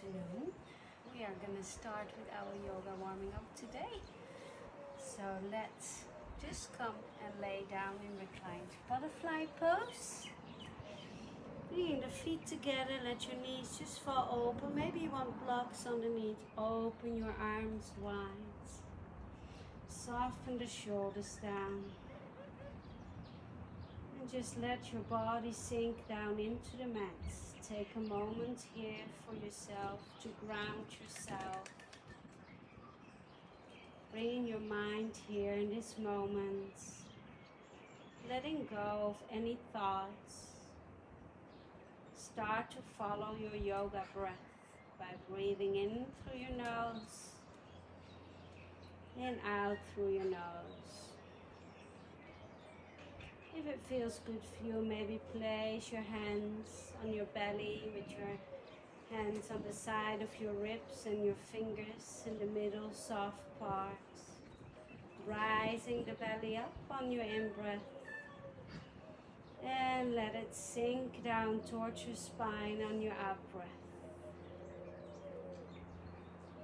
afternoon. We are going to start with our yoga warming up today. So let's just come and lay down in reclined butterfly pose. Bringing the feet together, let your knees just fall open. Maybe you want blocks underneath. Open your arms wide. Soften the shoulders down. And just let your body sink down into the mat. Take a moment here for yourself to ground yourself. Bringing your mind here in this moment. Letting go of any thoughts. Start to follow your yoga breath by breathing in through your nose and out through your nose. If it feels good for you, maybe place your hands on your belly with your hands on the side of your ribs and your fingers in the middle soft parts. Rising the belly up on your in-breath. And let it sink down towards your spine on your out-breath.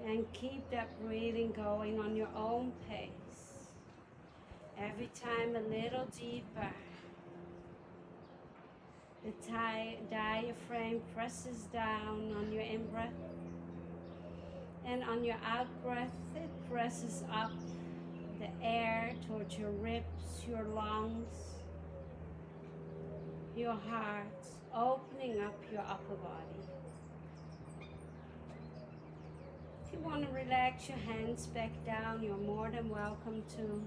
And keep that breathing going on your own pace. Every time a little deeper. The diaphragm presses down on your in-breath. And on your out-breath, it presses up the air towards your ribs, your lungs, your heart, opening up your upper body. If you want to relax your hands back down, you're more than welcome to.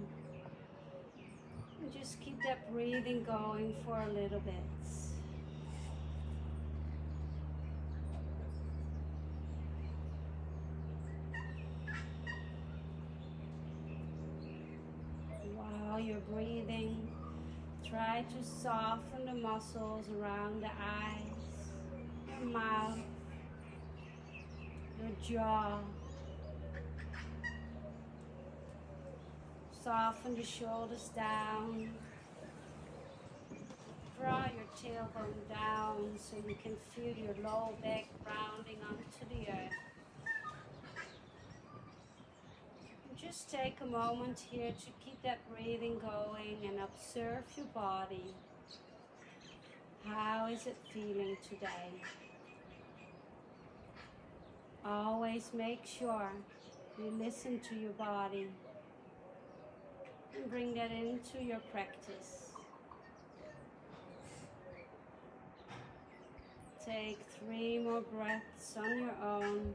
And just keep that breathing going for a little bit. While you're breathing, try to soften the muscles around the eyes, your mouth, your jaw. Soften the shoulders down. Draw your tailbone down so you can feel your low back rounding onto the earth. And just take a moment here to keep that breathing going and observe your body. How is it feeling today? Always make sure you listen to your body and bring that into your practice. Take 3 more breaths on your own.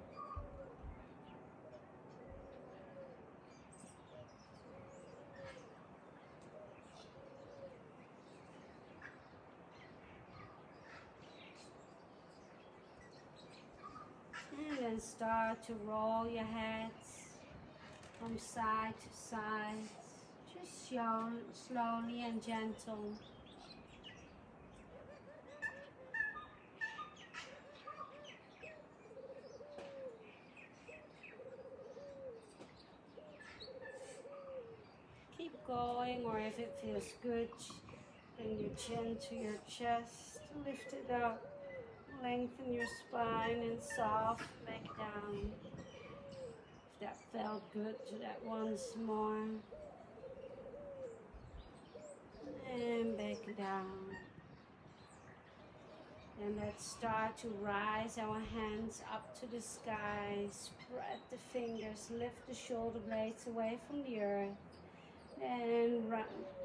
And then start to roll your head from side to side, just slowly and gentle. Keep going, or if it feels good, bring your chin to your chest, lift it up, lengthen your spine and soft back down. If that felt good, do that once more. And back down. And let's start to rise our hands up to the sky. Spread the fingers, lift the shoulder blades away from the earth. And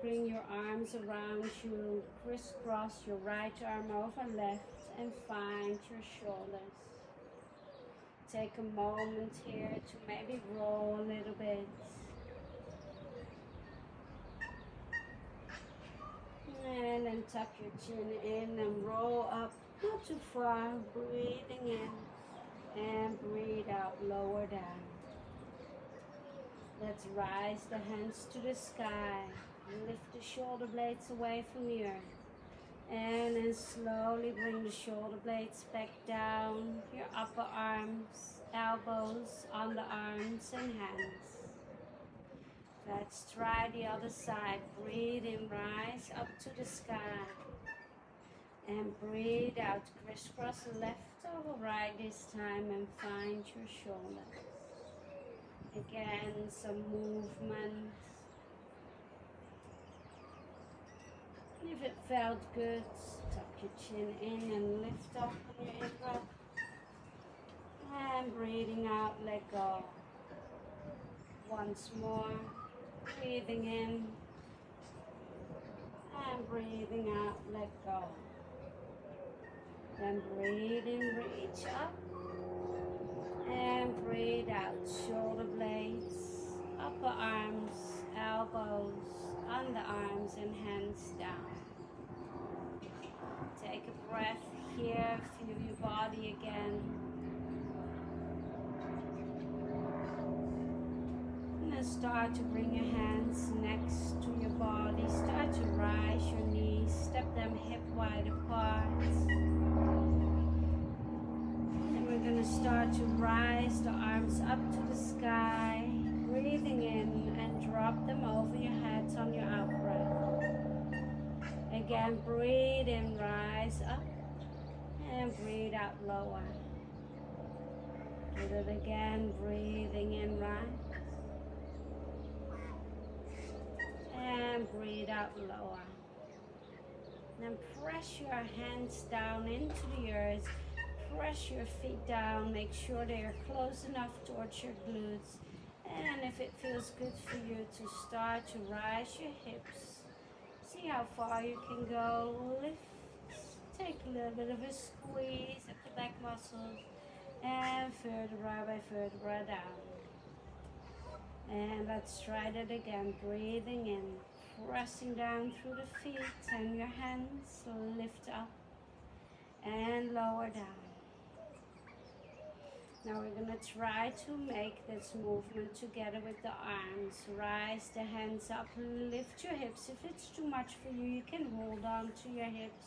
bring your arms around you. Crisscross your right arm over left and find your shoulders. Take a moment here to maybe roll a little bit. And then tuck your chin in and roll up, not too far, breathing in and breathe out, lower down. Let's rise the hands to the sky, lift the shoulder blades away from the earth. And then slowly bring the shoulder blades back down, your upper arms, elbows, underarms and hands. Let's try the other side. Breathe in, rise up to the sky. And breathe out, crisscross left Right this time and find your shoulders. Again, some movement. If it felt good, tuck your chin in and lift up on your in-breath. And breathing out, let go. Once more, breathing in. And breathing out, let go. Then breathe in, reach up. And breathe out, shoulder blades, upper arms, elbows, underarms and hands down. Take a breath here, feel your body again. And then start to bring your hands next to your body. Start to rise your knees, step them hip wide apart. We're going to start to rise the arms up to the sky, breathing in and drop them over your heads on your out breath. Again, breathe in, rise up, and breathe out, lower. Do it again, breathing in, rise, and breathe out, lower. Then press your hands down into the earth. Press your feet down, make sure they are close enough towards your glutes. And if it feels good for you to start to rise your hips, see how far you can go. Lift, take a little bit of a squeeze at the back muscles, and vertebra by vertebra down. And let's try that again, breathing in, pressing down through the feet, and your hands lift up and lower down. Now we're going to try to make this movement together with the arms. Rise the hands up, lift your hips. If it's too much for you, you can hold on to your hips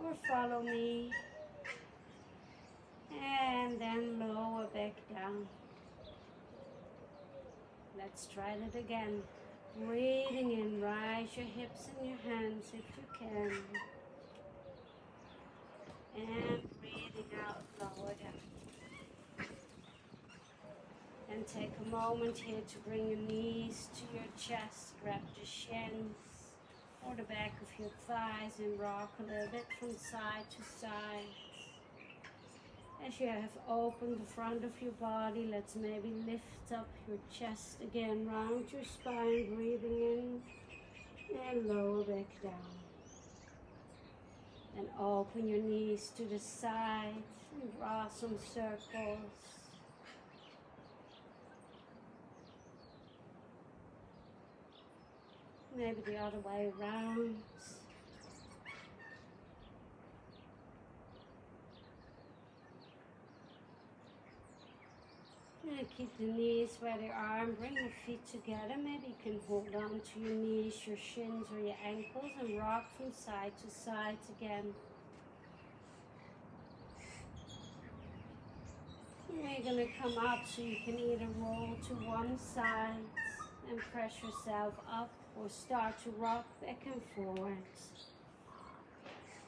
or follow me. And then lower back down. Let's try that again. Breathing in, rise your hips and your hands if you can. And breathing out, lower down. And take a moment here to bring your knees to your chest, grab the shins or the back of your thighs and rock a little bit from side to side. As you have opened the front of your body, let's maybe lift up your chest again, round your spine, breathing in and lower back down. And open your knees to the side and draw some circles. Maybe the other way around. And keep the knees where they are and bring your feet together. Maybe you can hold on to your knees, your shins or your ankles and rock from side to side again. And you're going to come up so you can either roll to one side and press yourself up, or start to rock back and forwards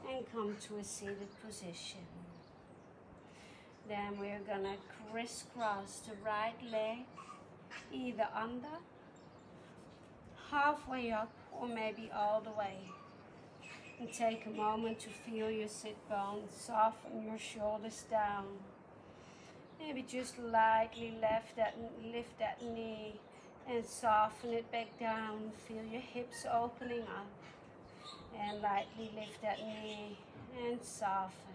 and come to a seated position. Then we're gonna crisscross the right leg, either under, halfway up, or maybe all the way. And take a moment to feel your sit bones, soften your shoulders down. Maybe just lightly lift that knee and soften it back down. Feel your hips opening up. And lightly lift that knee and soften.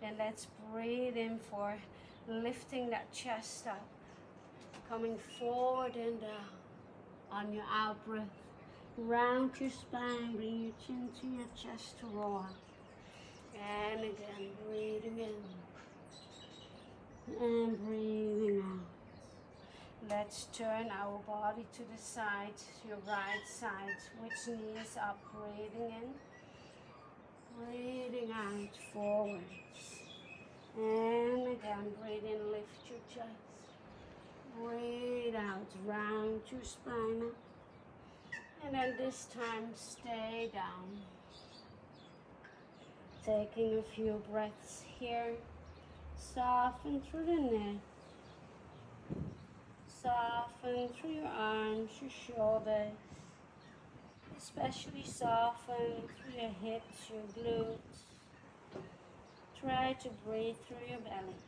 Then let's breathe in for lifting that chest up. Coming forward and down. On your out breath, round your spine, bring your chin to your chest to roll. And again, breathing in. And breathing out. Let's turn our body to the side, your right side, which knee is up, breathing in, breathing out, forwards. And again, breathe in, lift your chest. Breathe out, round your spine. And then this time, stay down. Taking a few breaths here. Soften through the neck. Soften through your arms, your shoulders. Especially soften through your hips, your glutes. Try to breathe through your belly.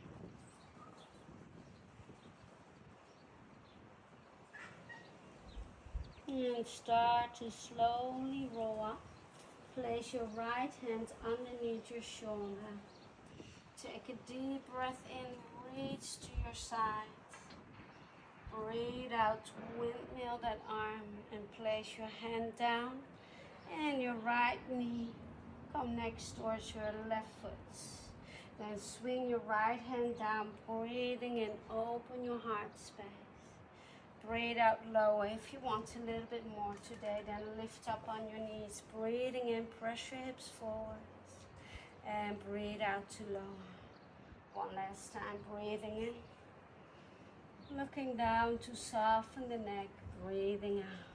And start to slowly roll up. Place your right hand underneath your shoulder. Take a deep breath in, reach to your side. Breathe out, windmill that arm and place your hand down and your right knee come next towards your left foot. Then swing your right hand down, breathing in, open your heart space. Breathe out lower. If you want a little bit more today, then lift up on your knees. Breathing in, press your hips forward. And breathe out to lower. One last time, breathing in. Looking down to soften the neck, breathing out.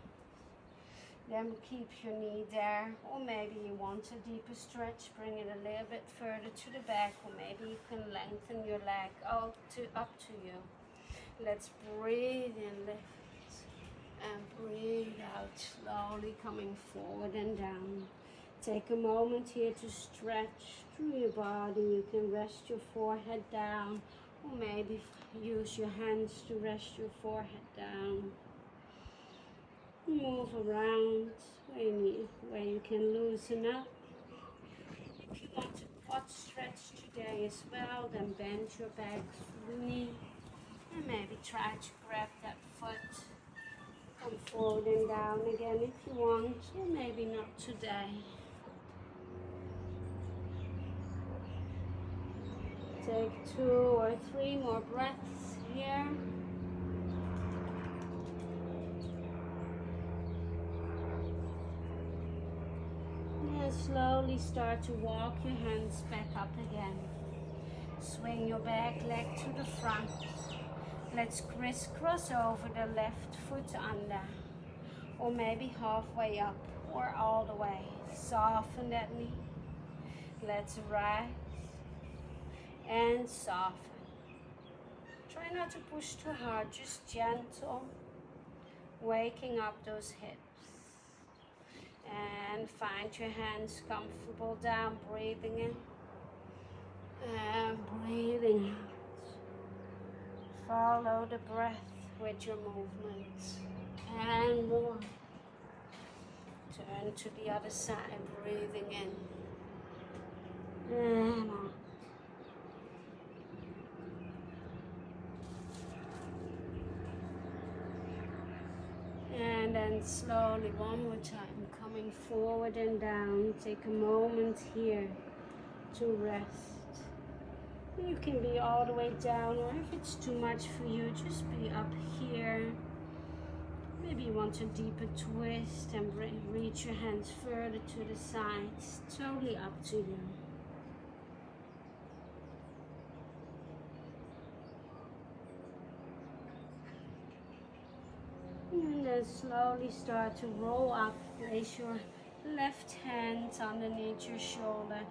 Then keep your knee there, or maybe you want a deeper stretch, bring it a little bit further to the back, or maybe you can lengthen your leg up to you. Let's breathe in, lift, and breathe out, slowly coming forward and down. Take a moment here to stretch through your body. You can rest your forehead down, or maybe use your hands to rest your forehead down. Move around where you can loosen up. If you want to quad stretch today as well, then bend your back knee and maybe try to grab that foot. Come forward and down again if you want, or maybe not today. Take 2 or 3 more breaths here. And slowly start to walk your hands back up again. Swing your back leg to the front. Let's crisscross over the left foot under, or maybe halfway up or all the way. Soften that knee. Let's rise and soften. Try not to push too hard, just gentle, waking up those hips. And find your hands comfortable down, breathing in and breathing out. Follow the breath with your movements. And more. Turn to the other side, breathing in and out. And then slowly, one more time, coming forward and down. Take a moment here to rest. You can be all the way down, or if it's too much for you, just be up here. Maybe you want a deeper twist and reach your hands further to the sides. Totally up to you. And then slowly start to roll up. Place your left hand underneath your shoulder.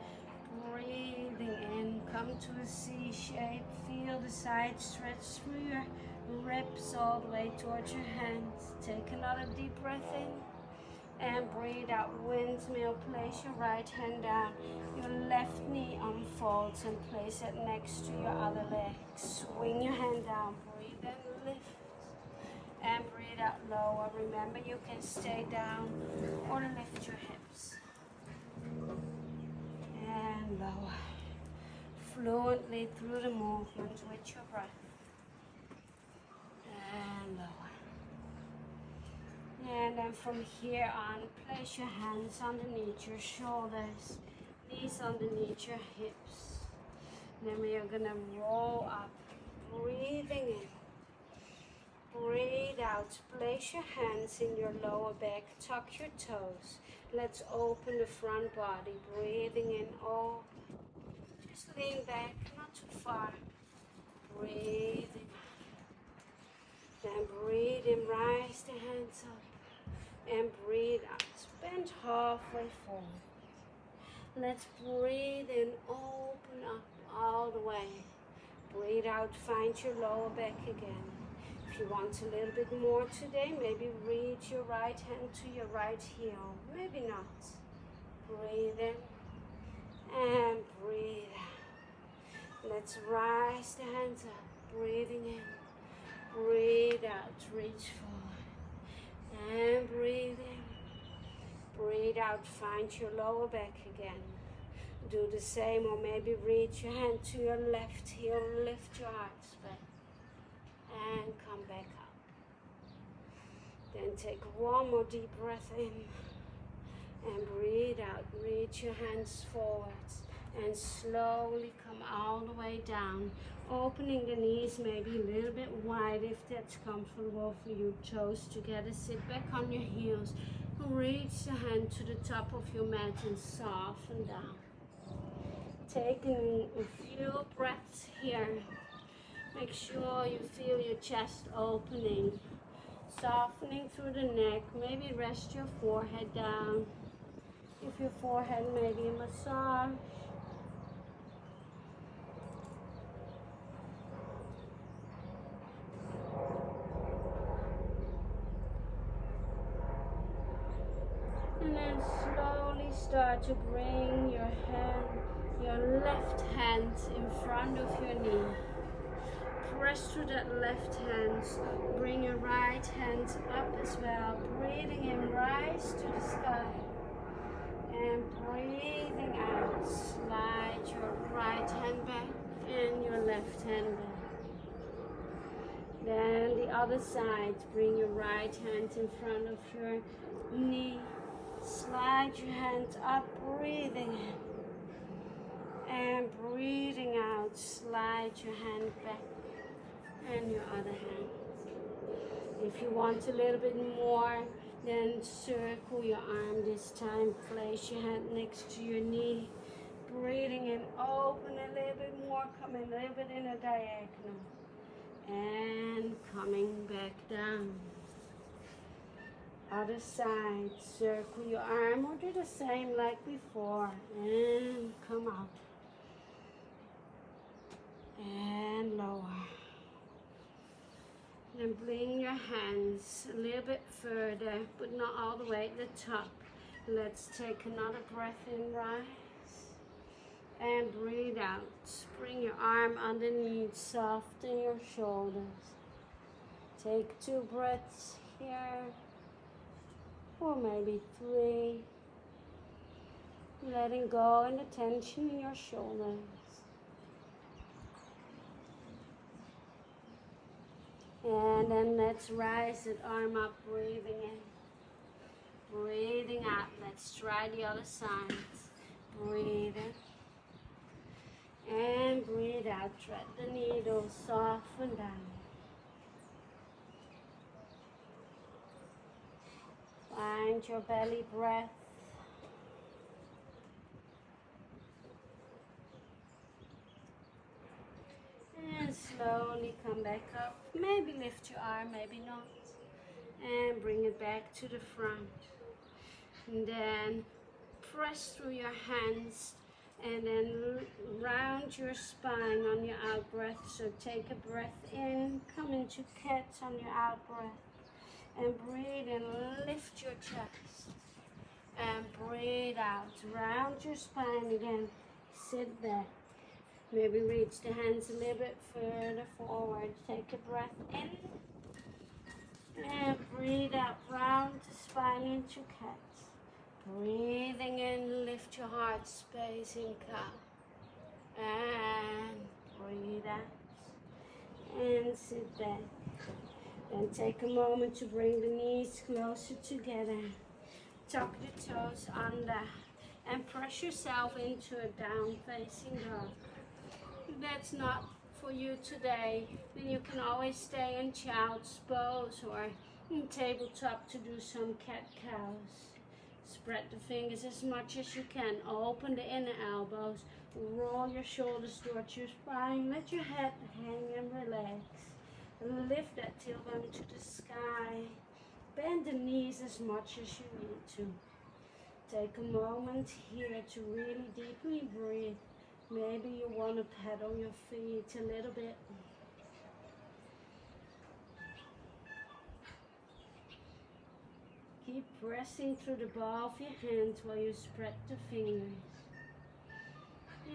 Breathing in, come to a C shape. Feel the side stretch through your ribs all the way towards your hands. Take another deep breath in and breathe out. Windmill. Place your right hand down. Your left knee unfolds and place it next to your other leg. Swing your hand down. Breathe in, lift. And breathe out lower. Remember, you can stay down or lift your hips. And lower. Fluently through the movement with your breath. And lower. And then from here on, place your hands underneath your shoulders, knees underneath your hips. Then we are going to roll up, breathing in. Breathe out. Place your hands in your lower back. Tuck your toes. Let's open the front body. Breathing in. Open. Just lean back, not too far. Breathing out. Then breathe in. Rise the hands up. And breathe out. Bend halfway forward. Let's breathe in, open up all the way. Breathe out, find your lower back again. If you want a little bit more today, maybe reach your right hand to your right heel. Maybe not. Breathe in and breathe out. Let's rise the hands up. Breathing in, breathe out, reach forward. And breathe in, breathe out, find your lower back again. Do the same, or maybe reach your hand to your left heel, lift your arms back, and come back up. Then take one more deep breath in, and breathe out. Reach your hands forwards, and slowly come all the way down, opening the knees maybe a little bit wide if that's comfortable for you. Toes together, sit back on your heels, reach the hand to the top of your mat and soften down. Taking a few breaths here. Make sure you feel your chest opening, softening through the neck. Maybe rest your forehead down. Give your forehead maybe a massage. And then slowly start to bring your left hand in front of your knee. Press through that left hand. Bring your right hand up as well. Breathing in, rise to the sky. And breathing out, slide your right hand back and your left hand back. Then the other side, bring your right hand in front of your knee. Slide your hand up, breathing in. And breathing out, slide your hand back and your other hand. If you want a little bit more, then circle your arm this time. Place your hand next to your knee. Breathing in, open a little bit more, coming a little bit in a diagonal. And coming back down. Other side, circle your arm or do the same like before. And come out. And lower. Then bring your hands a little bit further, but not all the way at the top. Let's take another breath in, rise. And breathe out. Bring your arm underneath, soften your shoulders. Take 2 breaths here, or maybe 3. Letting go and the tension in your shoulders. And then let's rise that arm up, breathing in, breathing out. Let's try the other side. Breathe in and breathe out. Thread the needle, soften down. Find your belly breath. And slowly come back up. Maybe lift your arm, maybe not. And bring it back to the front. And then press through your hands. And then round your spine on your out breath. So take a breath in. Come into cat on your out breath. And breathe in. Lift your chest. And breathe out. Round your spine again. Sit back. Maybe reach the hands a little bit further forward. Take a breath in. And breathe out, round the spine into cat. Breathing in, lift your heart space in cow. And breathe out. And sit back. Then take a moment to bring the knees closer together. Tuck the toes under. And press yourself into a down facing dog. If that's not for you today, then you can always stay in child's pose or in tabletop to do some cat-cows. Spread the fingers as much as you can. Open the inner elbows. Roll your shoulders towards your spine. Let your head hang and relax. Lift that tailbone to the sky. Bend the knees as much as you need to. Take a moment here to really deeply breathe. Maybe you want to pedal your feet a little bit. Keep pressing through the ball of your hands while you spread the fingers.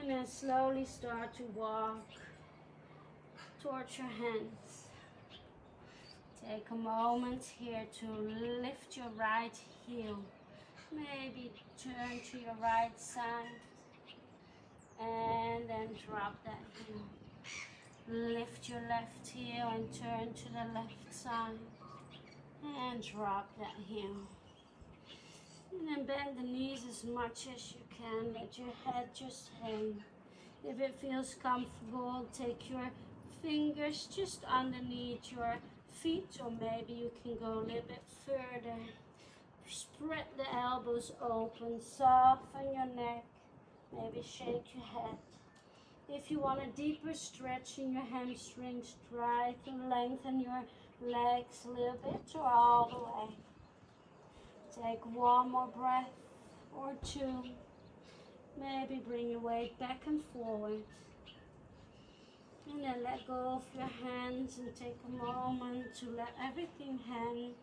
And then slowly start to walk towards your hands. Take a moment here to lift your right heel. Maybe turn to your right side and then drop that heel. Lift your left heel and turn to the left side and drop that heel. And then bend the knees as much as you can. Let your head just hang. If it feels comfortable, take your fingers just underneath your feet, or maybe you can go a little bit further. Spread the elbows open, soften your neck, maybe shake your head. If you want a deeper stretch in your hamstrings, try to lengthen your legs a little bit or all the way. Take one more breath or two. Maybe bring your weight back and forward. And then let go of your hands and take a moment to let everything hang.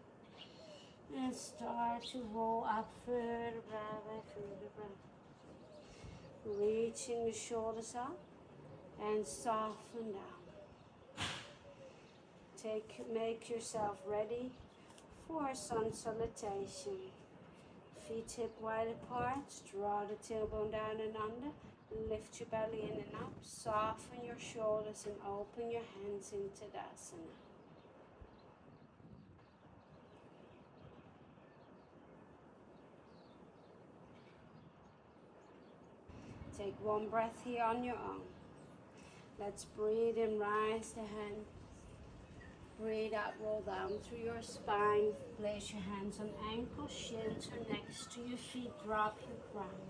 And start to roll up further by further. Reaching the shoulders up and soften down. Make yourself ready for sun salutation. Feet hip wide apart, draw the tailbone down and under, lift your belly in and up, soften your shoulders and open your hands into Tadasana. Take one breath here on your own. Let's breathe in, rise the hands. Breathe out, roll down through your spine. Place your hands on ankles, shins are next to your feet. Drop your crown.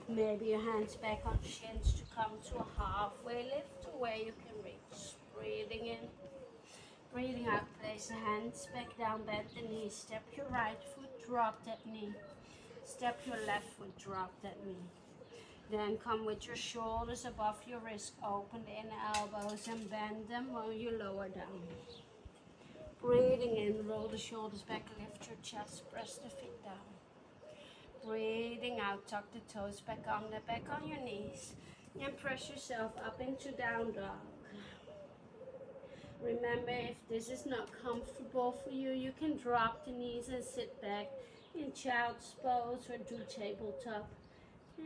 Maybe your hands back on shins to come to a halfway lift to where you can reach. Breathing in, breathing out. Place the hands back down, bend the knees. Step your right foot, drop that knee. Step your left foot, drop that knee. Then come with your shoulders above your wrist, open the inner elbows and bend them while you lower down. Breathing in, roll the shoulders back, lift your chest, press the feet down. Breathing out, tuck the toes back on your knees, and press yourself up into down dog. Remember, if this is not comfortable for you, you can drop the knees and sit back in child's pose or do tabletop.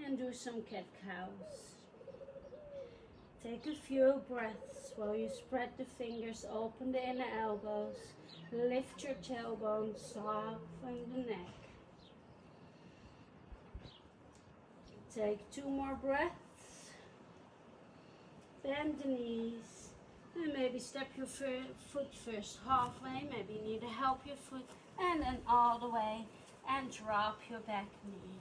And do some cat-cows. Take a few breaths while you spread the fingers, open the inner elbows, lift your tailbone, soften the neck. Take two more breaths. Bend the knees. And maybe step your foot first halfway. Maybe you need to help your foot. And then all the way. And drop your back knee.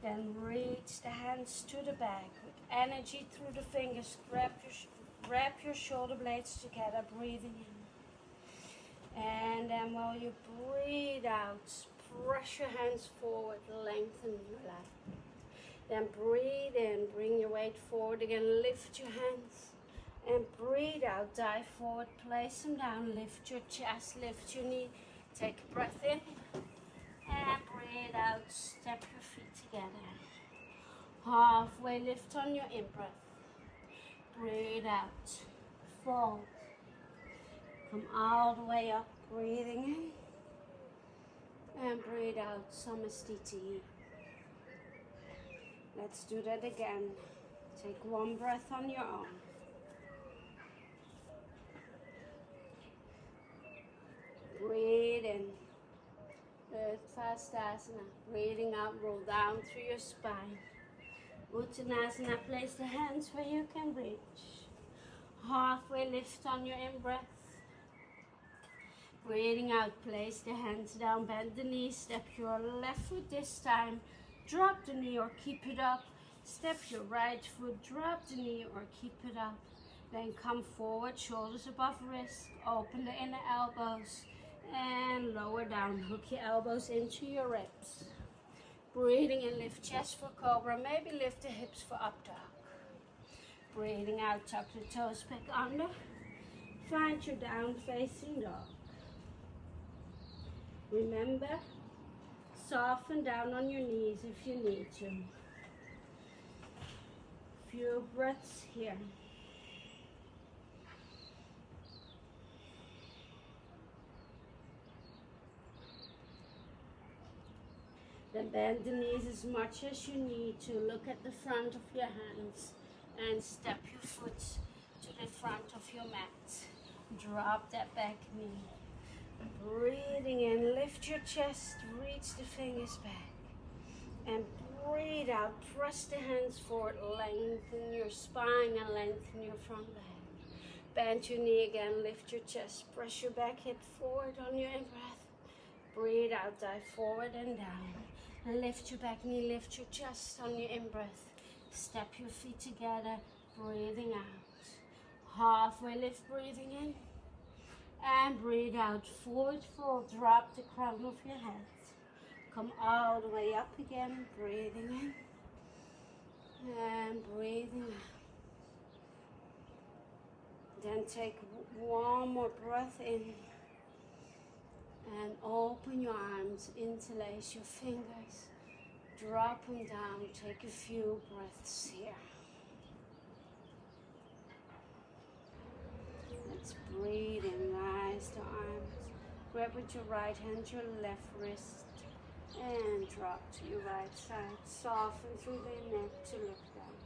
Then reach the hands to the back with energy through the fingers. Wrap your shoulder blades together, breathing in. And then while you breathe out, press your hands forward, lengthen your leg. Then breathe in, bring your weight forward again, lift your hands. And breathe out, dive forward, place them down, lift your chest, lift your knee. Take a breath in. And breathe out, step your feet together. Halfway lift on your in-breath. Breathe out, fold. Come all the way up, breathing in. And breathe out, Samastiti. Let's do that again. Take one breath on your own. Breathe in. Fastasana. Breathing out, roll down through your spine. Uttanasana, place the hands where you can reach. Halfway lift on your in-breath. Breathing out, place the hands down, bend the knees, step your left foot this time. Drop the knee or keep it up. Step your right foot, drop the knee or keep it up. Then come forward, shoulders above wrist. Open the inner elbows and lower down. Hook your elbows into your ribs. Breathing in, lift chest for cobra. Maybe lift the hips for up dog. Breathing out, tuck the toes back under. Find your down facing dog. Remember, soften down on your knees if you need to. Few breaths here. Then bend the knees as much as you need to. Look at the front of your hands and step your foot to the front of your mat. Drop that back knee. Breathing in, lift your chest, reach the fingers back. And breathe out, press the hands forward, lengthen your spine and lengthen your front leg. Bend your knee again, lift your chest, press your back hip forward on your in-breath. Breathe out, dive forward and down. And lift your back knee, lift your chest on your in-breath. Step your feet together, breathing out. Halfway lift, breathing in. And breathe out, forward fold, drop the crown of your head. Come all the way up again, breathing in. And breathing out. Then take one more breath in. And open your arms, interlace your fingers, drop them down, take a few breaths here. Let's breathe in, rise the arms, grab with your right hand your left wrist, and drop to your right side, soften through the neck to look down.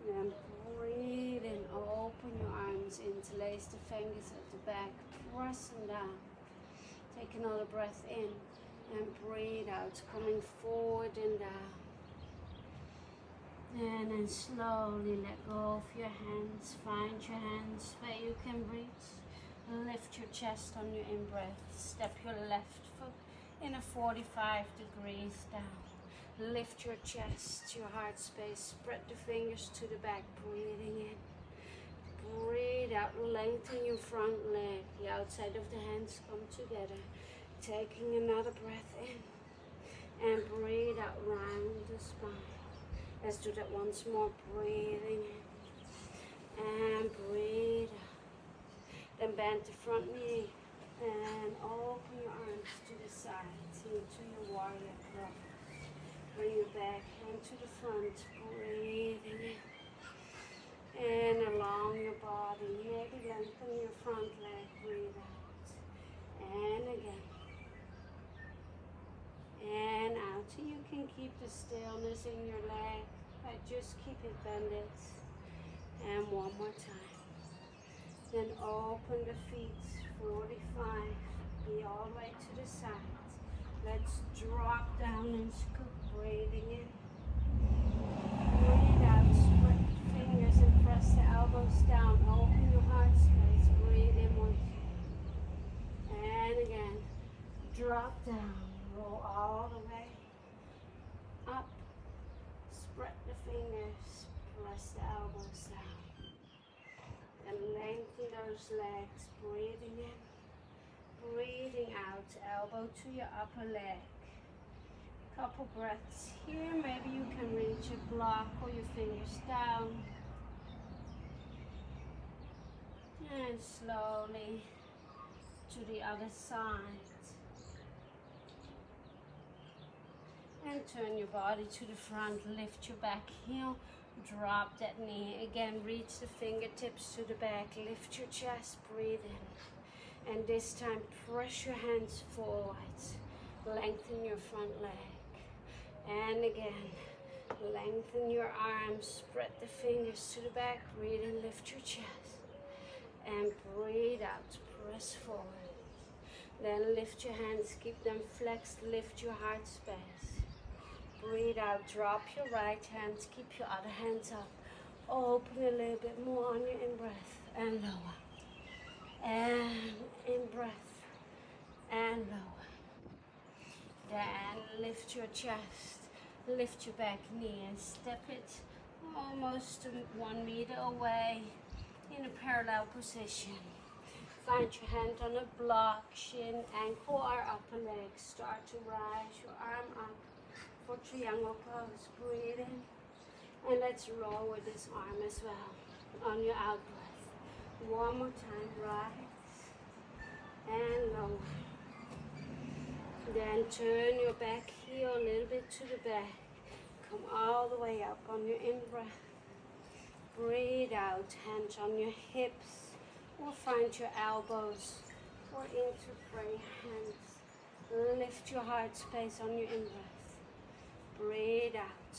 Then breathe in, open your arms, interlace the fingers at the back, press them down. Take another breath in and breathe out, coming forward and down. And then slowly let go of your hands. Find your hands where you can reach. Lift your chest on your in-breath. Step your left foot in a 45 degrees down. Lift your chest, your heart space. Spread the fingers to the back, breathing in. Breathe out, lengthen your front leg. The outside of the hands come together. Taking another breath in. And breathe out, round the spine. Let's do that once more, breathing in. And breathe out. Then bend the front knee. And open your arms to the sides into your warrior pose. Bring your back hand to the front, breathing in. And along your body, maybe lengthen your front leg, breathe out. And again. And out. You can keep the stillness in your leg, but just keep it bended. And one more time. Then open the feet, 45. Be all the way to the side. Let's drop down and scoop, breathing in. Breathe out, spread the fingers and press the elbows down. Open your heart space, breathe in one. And again, drop down, roll all the way up. Spread the fingers, press the elbows down. And lengthen those legs, breathing in. Breathing out, elbow to your upper leg. Couple breaths here. Maybe you can reach a block or your fingers down. And slowly to the other side. And turn your body to the front. Lift your back heel. Drop that knee. Again, reach the fingertips to the back. Lift your chest, breathe in. And this time, press your hands forward. Lengthen your front leg. And again, lengthen your arms. Spread the fingers to the back. Breathe in, lift your chest. And breathe out, press forward. Then lift your hands, keep them flexed. Lift your heart space. Breathe out, drop your right hand. Keep your other hands up. Open a little bit more on your in-breath. And lower. And in-breath. And lower. Then lift your chest, lift your back knee and step it almost 1 meter away in a parallel position. Find your hand on a block, shin, ankle, or upper leg. Start to rise your arm up for triangle pose. Breathe in. And let's roll with this arm as well on your out breath. One more time, rise and lower. Then turn your back heel a little bit to the back. Come all the way up on your in-breath. Breathe out, hands on your hips, or find your elbows, or interpret hands. Lift your heart space on your in-breath. Breathe out.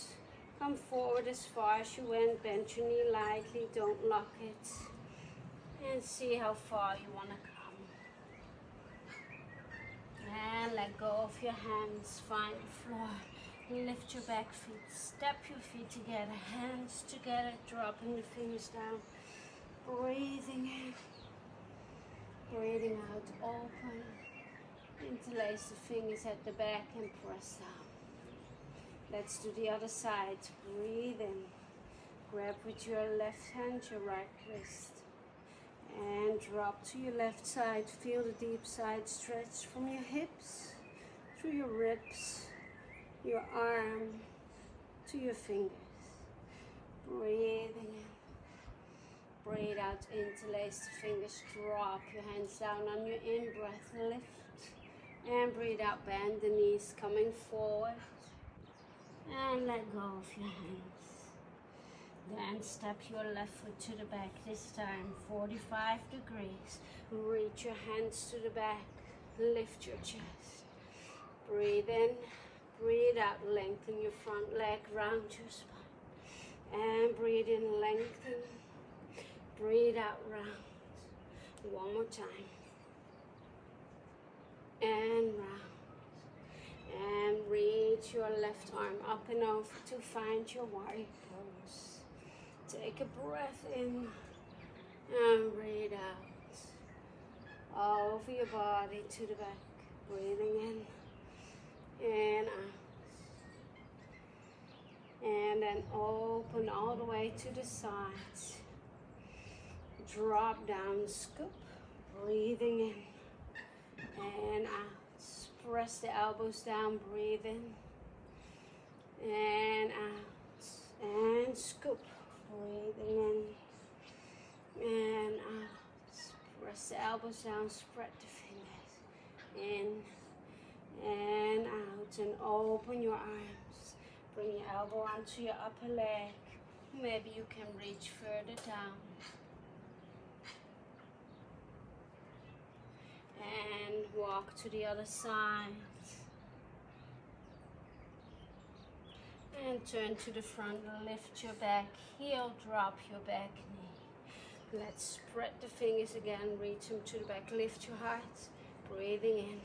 Come forward as far as you went. Bend your knee lightly, don't lock it. And see how far you want to come. And let go of your hands, find the floor. Lift your back feet, step your feet together, hands together, dropping the fingers down. Breathing in, breathing out, open. Interlace the fingers at the back and press down. Let's do the other side. Breathe in, grab with your left hand your right wrist. And drop to your left side. Feel the deep side stretch from your hips, through your ribs, your arm, to your fingers. Breathing in. Breathe out, interlace the fingers, drop your hands down on your in-breath, lift. And breathe out, bend the knees, coming forward. And let go of your hands. Then step your left foot to the back, this time 45 degrees. Reach your hands to the back, lift your chest. Breathe in, breathe out, lengthen your front leg, round your spine. And breathe in, lengthen. Breathe out, round. One more time. And round. And reach your left arm up and over to find your warrior pose. Take a breath in and breathe out. Over your body to the back. Breathing in and out. And then open all the way to the sides. Drop down, scoop. Breathing in and out. Press the elbows down, breathe in and out. And scoop. Breathing in and out. Press the elbows down, spread the fingers. In and out. And open your arms. Bring your elbow onto your upper leg. Maybe you can reach further down. And walk to the other side. And turn to the front, lift your back heel, drop your back knee. Let's spread the fingers again, reach them to the back, lift your heart. Breathing in,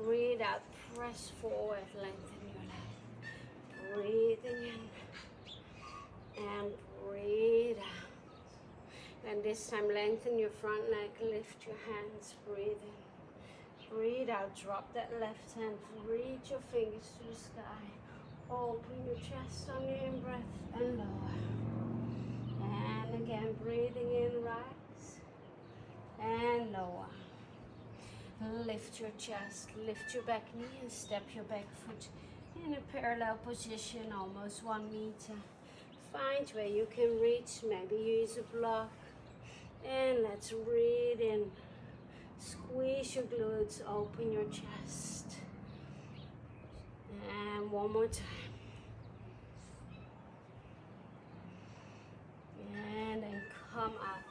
breathe out, press forward, lengthen your leg. Breathing in and breathe out. And this time lengthen your front leg, lift your hands, breathe in. Breathe out, drop that left hand, reach your fingers to the sky. Open your chest on your in-breath and lower. And again, breathing in, rise and lower. Lift your chest, lift your back knee and step your back foot in a parallel position, almost 1 meter. Find where you can reach, maybe use a block. And let's breathe in. Squeeze your glutes, open your chest. And one more time. And then come up.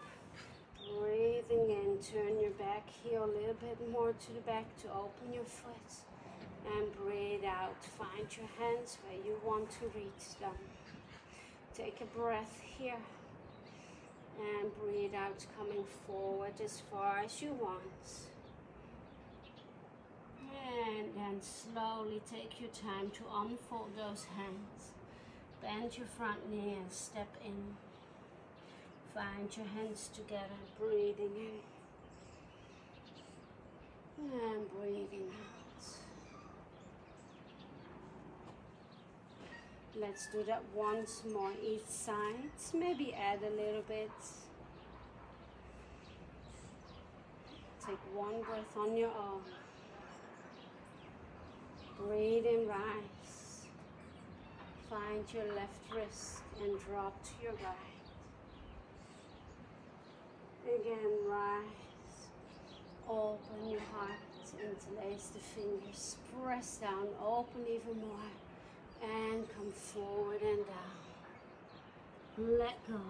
Breathing in, turn your back heel a little bit more to the back to open your foot. And breathe out. Find your hands where you want to reach them. Take a breath here. And breathe out, coming forward as far as you want. And then slowly take your time to unfold those hands. Bend your front knee and step in. Find your hands together, breathing in. And breathing out. Let's do that once more each side. Maybe add a little bit. Take one breath on your own. Breathe in, rise. Find your left wrist and drop to your right. Again, rise. Open your heart. Interlace the fingers. Press down. Open even more. And come forward and down. Let go.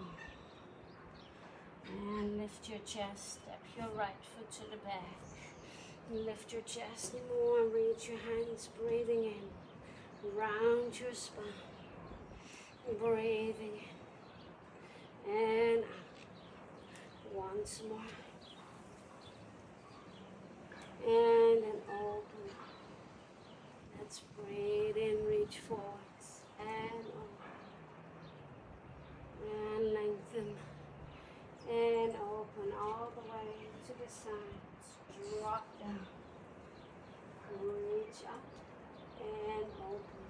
And lift your chest. Step your right foot to the back. Lift your chest more. Reach your hands. Breathing in. Round your spine. Breathing in. And out. Once more. And then open. Let's breathe in. Reach forwards. And open. And lengthen. And open all the way to the sides. Drop down. Reach up. And open.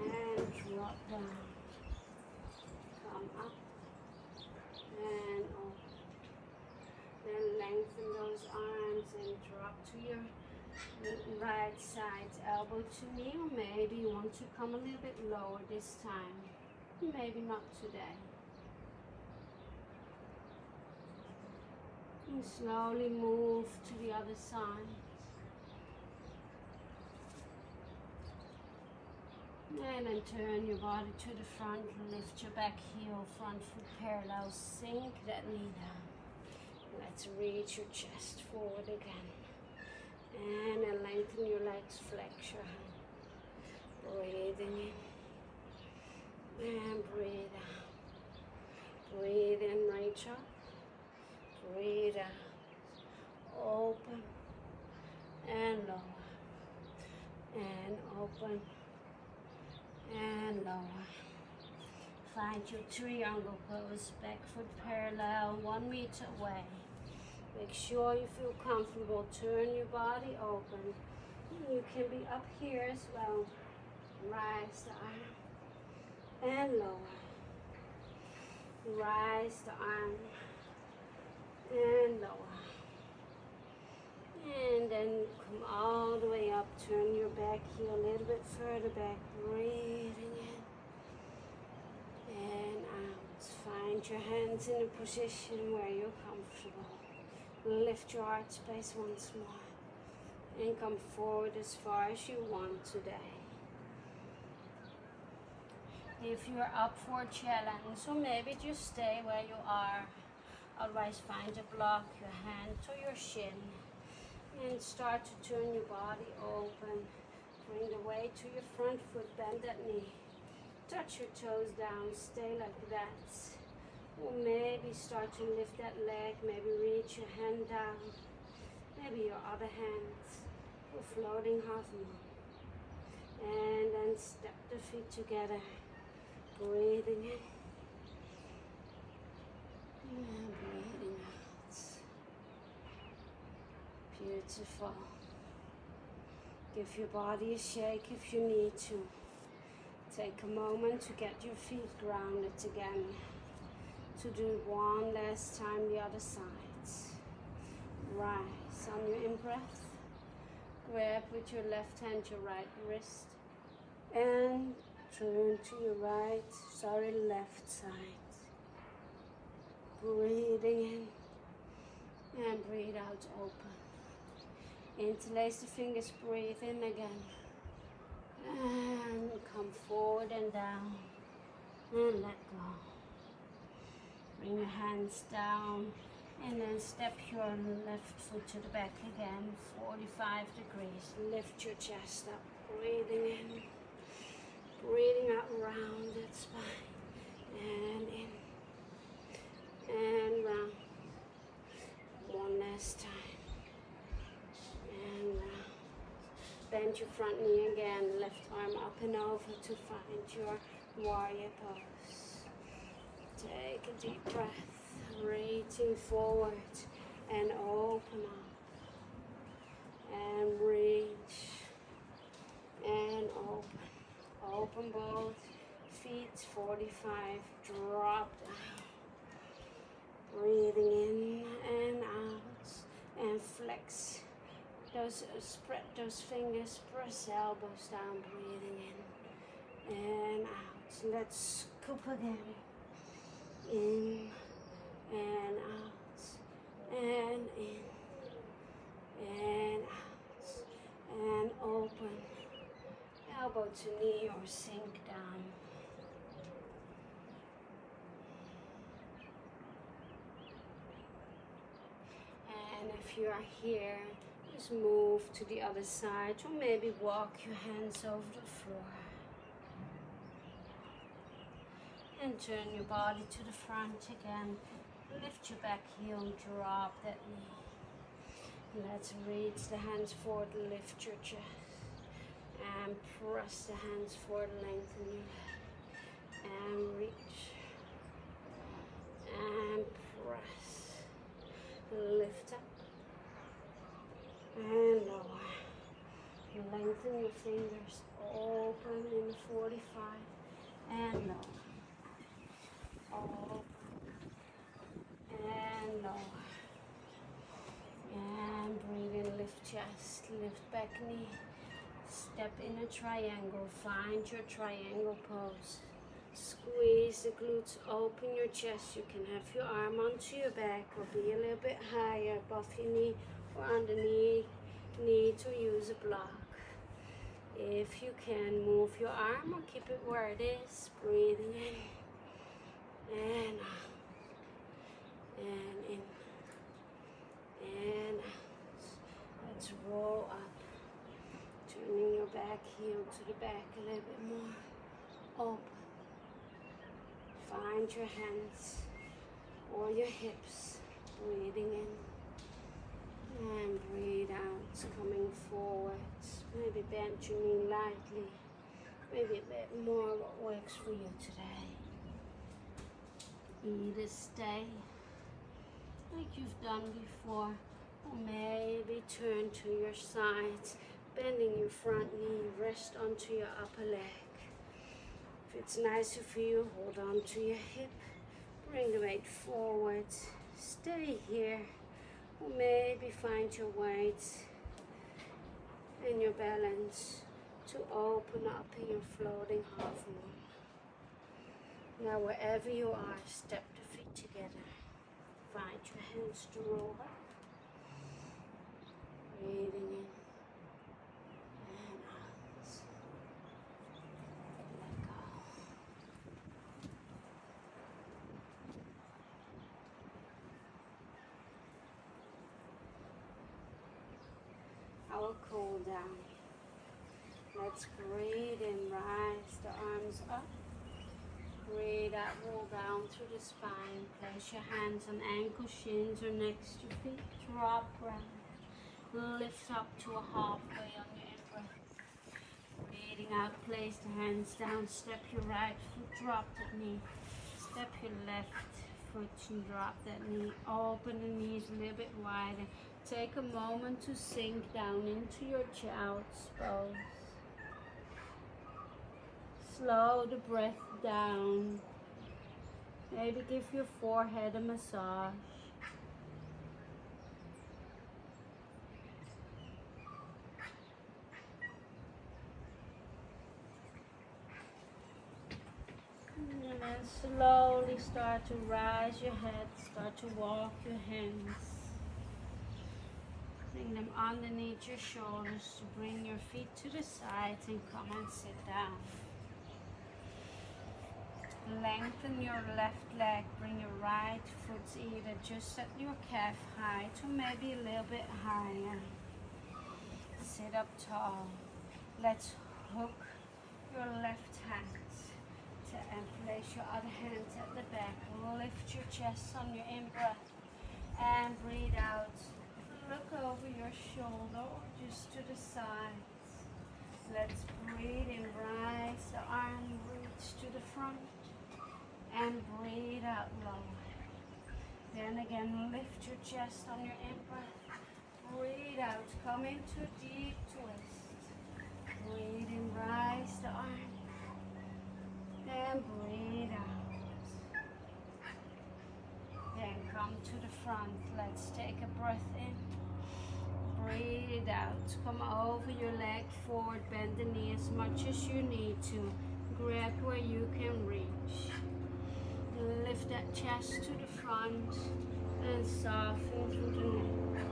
And drop down. Come up. And open. Then lengthen those arms and drop to your right side. Elbow to knee. Or maybe you want to come a little bit lower this time. Maybe not today. And slowly move to the other side. And then turn your body to the front. Lift your back heel, front foot parallel. Sink that knee down. Let's reach your chest forward again. And then lengthen your legs, flex your hand. Breathing in. And breathe out. Breathe in, reach up. Breathe out. Open. And lower. And open. And lower. Find your triangle pose. Back foot parallel, 1 meter away. Make sure you feel comfortable. Turn your body open. You can be up here as well. Rise the arm and lower. Rise the arm and lower. And then come all the way up. Turn your back heel a little bit further back. Breathing in and out. Find your hands in a position where you're comfortable. Lift your heart space once more. And come forward as far as you want today. If you're up for a challenge, so maybe just stay where you are. Otherwise, find a block, your hand to your shin. And start to turn your body open. Bring the weight to your front foot, bend that knee. Touch your toes down, stay like that. Or maybe start to lift that leg, maybe reach your hand down. Maybe your other hand for floating half moon. And then step the feet together. Breathing in. And breathing out. Beautiful. Give your body a shake if you need to. Take a moment to get your feet grounded again. To do one last time the other side. Rise on your in-breath. Grab with your left hand your right wrist. And turn to your left side. Breathing in and breathe out open. Interlace the fingers, breathe in again. And come forward and down. And let go. Bring your hands down. And then step your left foot to the back again. 45 degrees. Lift your chest up. Breathing in. Breathing out round that spine. And in. And round. One last time. And round. Bend your front knee again. Left arm up and over to find your warrior pose. Take a deep breath. Reaching forward and open up. And reach. And open. Open both feet. 45. Drop down. Breathing in and out. And flex those, spread those fingers, press elbows down, breathing in and out. Let's scoop again. In and out, and in and out, and open. Elbow to knee or sink down. And if you are here, just move to the other side, or maybe walk your hands over the floor. And turn your body to the front again. Lift your back heel, drop that knee. Let's reach the hands forward, lift your chest. And press the hands forward, lengthen your leg. And reach. And press. Lift up. And lower. Lengthen your fingers. Open in 45. And lower. Open. And lower. And breathe in, lift chest, lift back knee. Step in a triangle, find your triangle pose. Squeeze the glutes, open your chest. You can have your arm onto your back or be a little bit higher above your knee or underneath knee to use a block. If you can, move your arm or keep it where it is. Breathing in and out. And in and out. Let's roll up. Turning your back heel to the back a little bit more. Open. Find your hands or your hips. Breathing in and breathe out. Coming forward. Maybe bend your knee lightly. Maybe a bit more what works for you today. Either stay like you've done before, or maybe turn to your sides, bending your front knee, rest onto your upper leg. If it's nicer for you, hold on to your hip, bring the weight forward, stay here, or maybe find your weight and your balance to open up in your floating half moon. Now wherever you are, step the feet together. Find your hands to roll up. Breathing in and out. Let go. I will cool down. Let's breathe in, rise the arms up. Breathe out, roll down through the spine. Place your hands on ankles, shins, or next to your feet. Drop round. Lift up to a halfway on your in-breath. Breathing out, place the hands down. Step your right foot, drop that knee. Step your left foot and drop that knee. Open the knees a little bit wider. Take a moment to sink down into your child's pose. Slow the breath down. Maybe give your forehead a massage. And then slowly start to rise your head, start to walk your hands. Bring them underneath your shoulders to bring your feet to the sides and come and sit down. Lengthen your left leg, bring your right foot either just at your calf height or maybe a little bit higher. Sit up tall. Let's hook your left hand and place your other hand at the back. Lift your chest on your in-breath and breathe out. Look over your shoulder or just to the sides. Let's breathe in, rise the arm, reach to the front. And breathe out lower. Then again, lift your chest on your in-breath. Breathe out, come into a deep twist. Breathe in, rise the arm. Then breathe out. Then come to the front. Let's take a breath in. breathe it out. Come over your leg forward, bend the knee as much as you need to. Grab where you can reach. Lift that chest to the front and soften through the neck.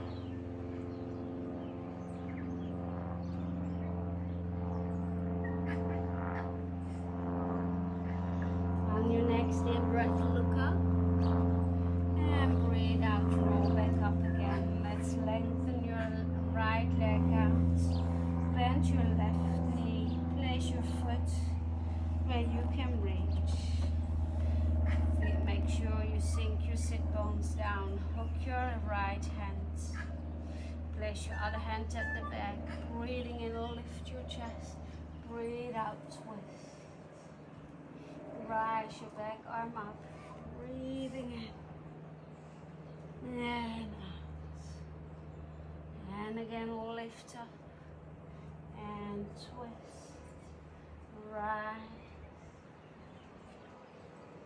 On your next in-breath, look up. And breathe out, roll back up again. Let's lengthen your right leg out. Bend your left knee. Place your foot where you can reach. Make sure you sink your sit bones down. Hook your right hand. Place your other hand at the back. Breathing in, lift your chest. Breathe out, twist. Rise your back arm up. Breathing in. And out. And again, lift up. And twist. Rise.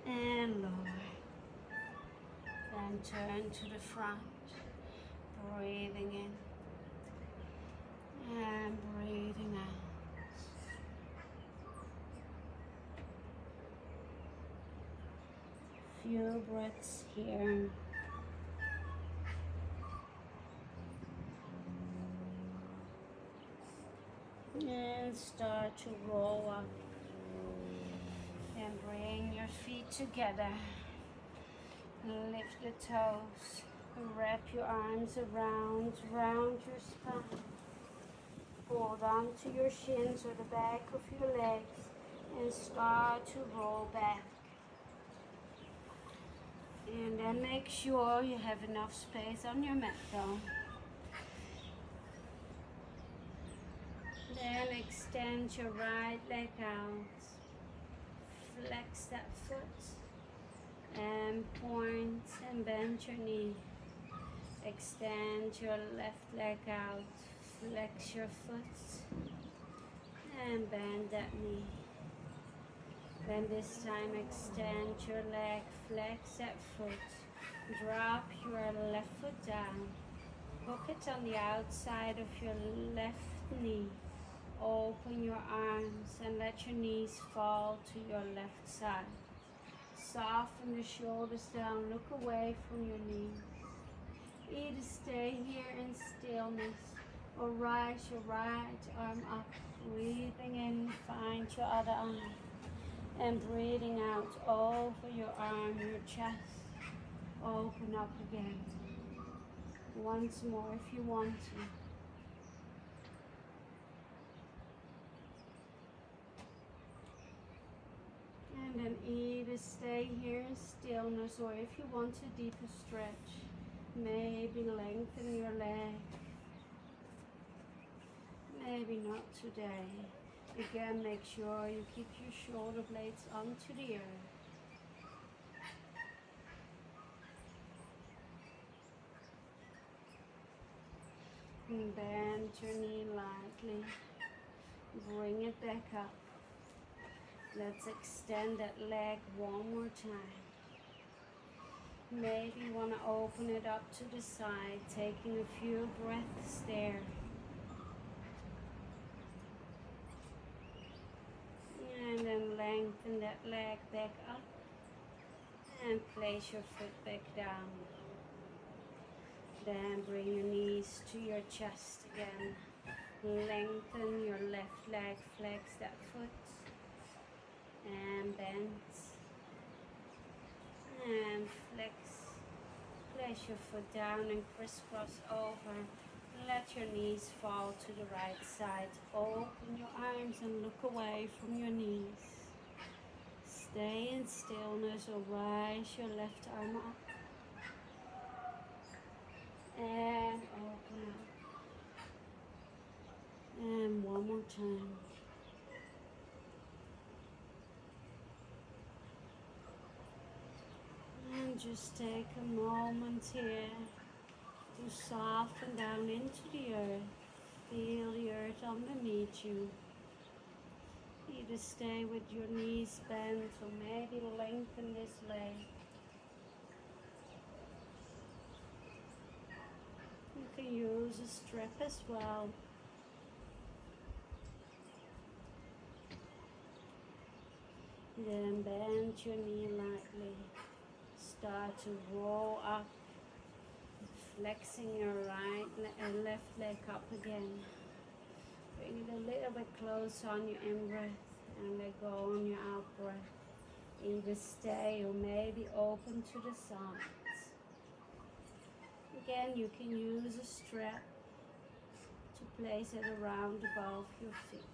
And lower. Then turn to the front. Breathing in. And breathing out. Few breaths here. And start to roll up. And bring your feet together. Lift the toes. Wrap your arms around your spine. Hold on to your shins or the back of your legs and start to roll back. And then make sure you have enough space on your mat though. Then extend your right leg out. Flex that foot and point and bend your knee. Extend your left leg out. Flex your foot and bend that knee. Then this time extend your leg, flex that foot. Drop your left foot down. Hook it on the outside of your left knee. Open your arms and let your knees fall to your left side. Soften the shoulders down, look away from your knees. Either stay here in stillness or rise your right arm up. Breathing in, find your other arm. And breathing out over your arm, your chest. Open up again. Once more if you want to. And then either stay here in stillness or if you want a deeper stretch, maybe lengthen your leg. Maybe not today. Again, make sure you keep your shoulder blades onto the earth. And bend your knee lightly. Bring it back up. Let's extend that leg one more time. Maybe you want to open it up to the side, taking a few breaths there. And then lengthen that leg back up and place your foot back down. Then bring your knees to your chest again. Lengthen your left leg, flex that foot. And bend and flex. Place your foot down and crisscross over. Let your knees fall to the right side. Open your arms and look away from your knees. Stay in stillness or rise your left arm up. And open up. And one more time. And just take a moment here to soften down into the earth. Feel the earth underneath you. Either stay with your knees bent or maybe lengthen this leg. You can use use a strap as well. Then bend your knee lightly. Start to roll up, flexing your right and left leg up again. Bring it a little bit closer on your in-breath and let go on your out-breath. Either stay or maybe open to the sides. Again, you can use a strap to place it around above your feet.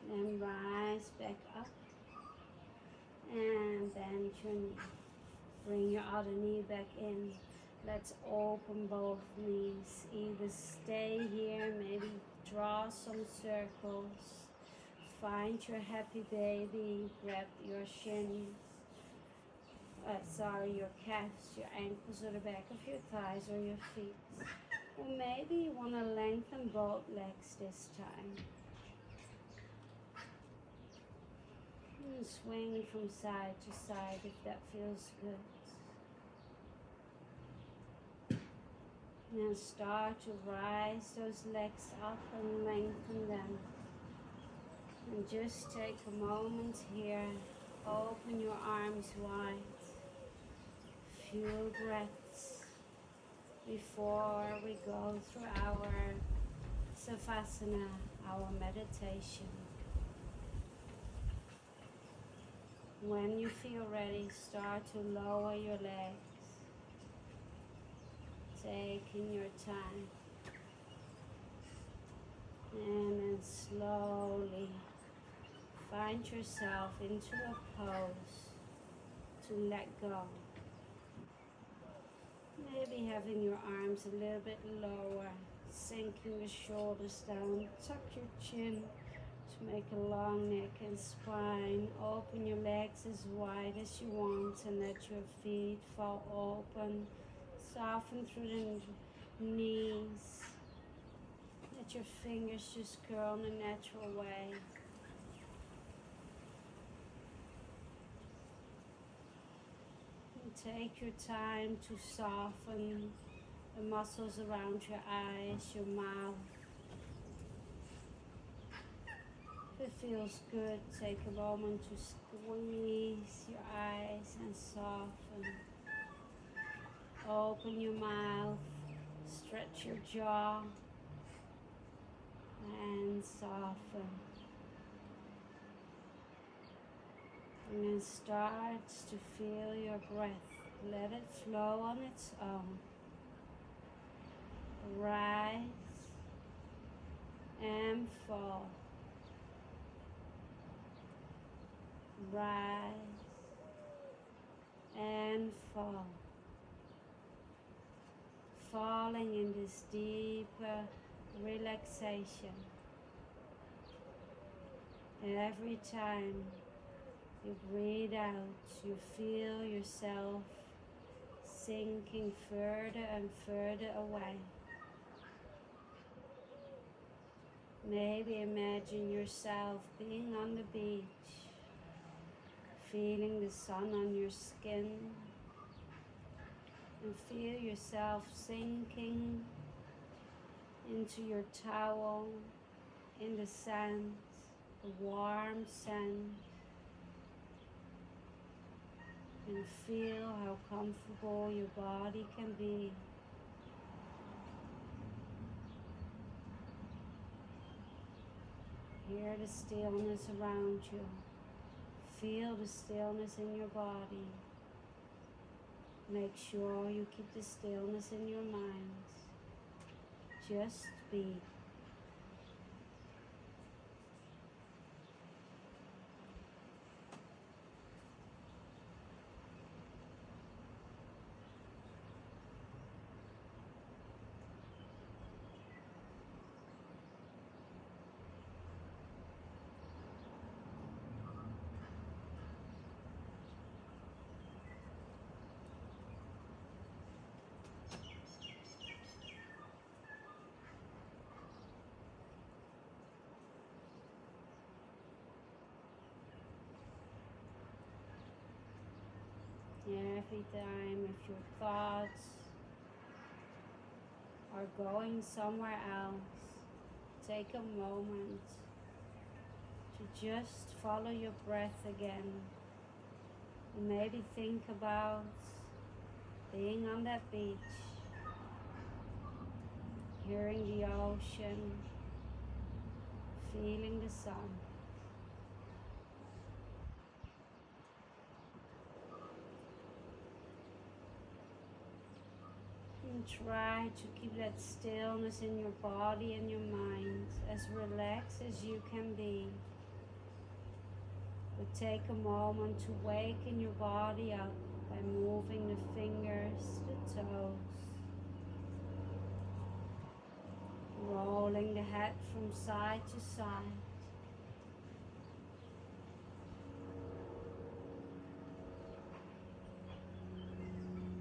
Then rise back up and bend your knee. Bring your other knee back in. Let's open both knees. Either stay here, maybe draw some circles. Find your happy baby. Grab your shins. Your calves, your ankles, or the back of your thighs or your feet. Or maybe you want to lengthen both legs this time. And swing from side to side if that feels good. Now start to rise those legs up and lengthen them. And just take a moment here. Open your arms wide. Few breaths before we go through our Savasana, our meditation. When you feel ready, start to lower your legs. Taking your time. And then slowly find yourself into a pose to let go. Maybe having your arms a little bit lower, sinking the shoulders down, tuck your chin to make a long neck and spine. Open your legs as wide as you want and let your feet fall open. Soften through the knees. Let your fingers just curl in a natural way. Take your time to soften the muscles around your eyes, your mouth. If it feels good, take a moment to squeeze your eyes and soften. Open your mouth, stretch your jaw, and soften. And then start to feel your breath. Let it flow on its own. Rise and fall. Rise and fall. Falling in this deeper relaxation. Every time you breathe out, you feel yourself sinking further and further away. Maybe imagine yourself being on the beach, feeling the sun on your skin, and feel yourself sinking into your towel in the sand, the warm sand. And feel how comfortable your body can be. Hear the stillness around you. Feel the stillness in your body. Make sure you keep the stillness in your mind. Just be. Every time if your thoughts or going somewhere else, take a moment to just follow your breath again. And maybe think about being on that beach, hearing the ocean, feeling the sun. And try to keep that stillness in your body and your mind, as relaxed as you can be. But take a moment to waken your body up by moving the fingers, the toes, rolling the head from side to side.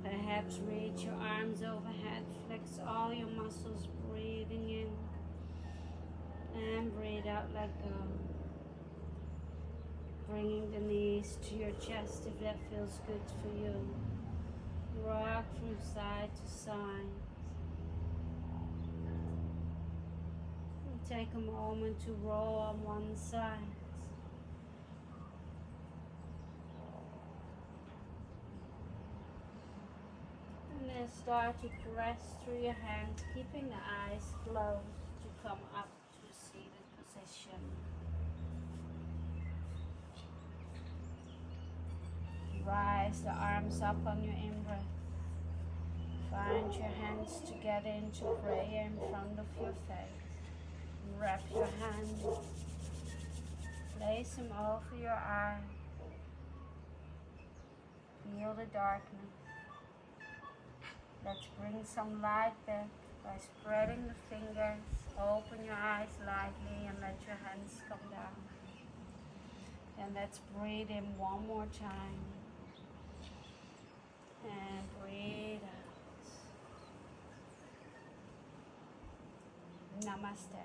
Perhaps reach your arms overhead, flex all your muscles, breathing in and breathe out, let go. Bringing the knees to your chest if that feels good for you. Rock from side to side. And take a moment to roll on one side. And then start to press through your hands, keeping the eyes closed to come up to a seated position. Rise the arms up on your in-breath. Find your hands together into prayer in front of your face. Wrap your hands. Place them over your eyes. Feel the darkness. Let's bring some light back by spreading the fingers. Open your eyes lightly and let your hands come down. And let's breathe in one more time. And breathe out. Namaste.